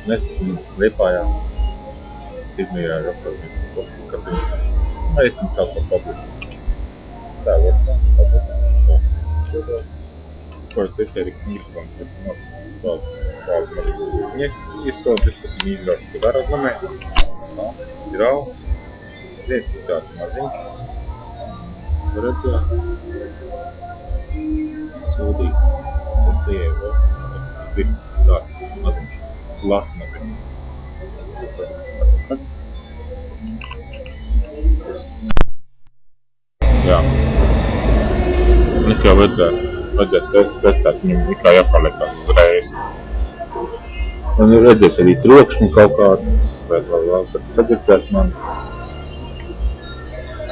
Mēs esam Liepājā, pirmajā Rokavā kapinīcā. Mēs esam sākot publiku. Tā, publiku. Es parasti izteicu, ka mikrofons ir kādu maļu. Viņi izpildu izskatu mīzrās, ka dara atlamē. Tā, grau. Viens ir tāds maziņš. Redzēt. Sūdīgi. Tas ievo. Ir tāds maziņš. Latna ir. Jā. Nekā vajadzētu testēt, viņam nekā jāpaliekās uzreiz. Un redzēs arī trokšņu kaut kādu, vai vēl, kad sadzirdēt mani.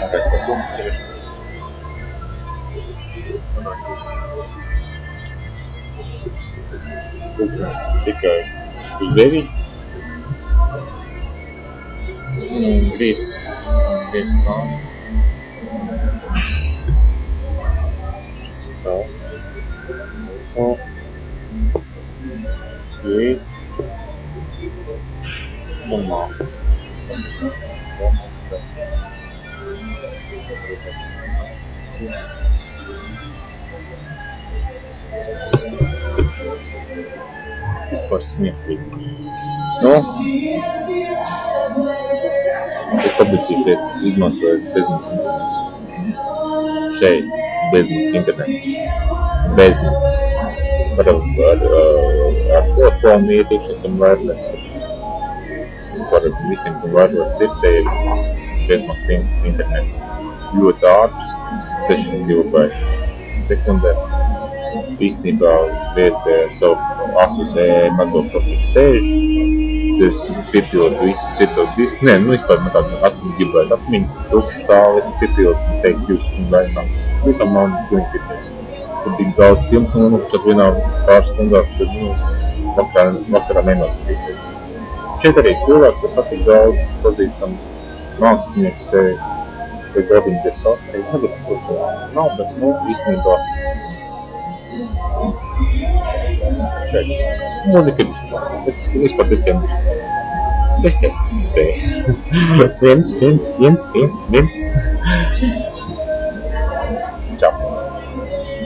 Kāds par domu sevišķi. Tikai uz 9. Grīz kādu. Tā. Grīz. Un māk. Vispār smieklīgi. Nu, es publiciju šeit izmantojot bezmaksas internetu. Šeit bezmaksas internetu. Bezmaksas. Ar telefonu ietiekšanu tam wireless. Vispār visiem tam wireless te ir bezmaksas internets. Ļoti ātrs, 6 GB sekundē. Īstenībā viestē savu Asus mazo profiku sēž, tas piepildot visu citu disku. Nē, vispār man tādu 8 GB atmiņu, tukšu stāvu, es piepildot, teikt, 20 vainām. Tam nav pilni piepildot. Tur tik daudz filmas, un tad vienā pāris stundās, kad vakarā nenoskatīsies. Šeit arī cilvēks var satikt daudz pazīstams mākslinieks sēž, vai gadiņas ir tā, nav, bet, īstenībā mūzika ir vispār. Es vispār testēju mūziku. Testēju. 1.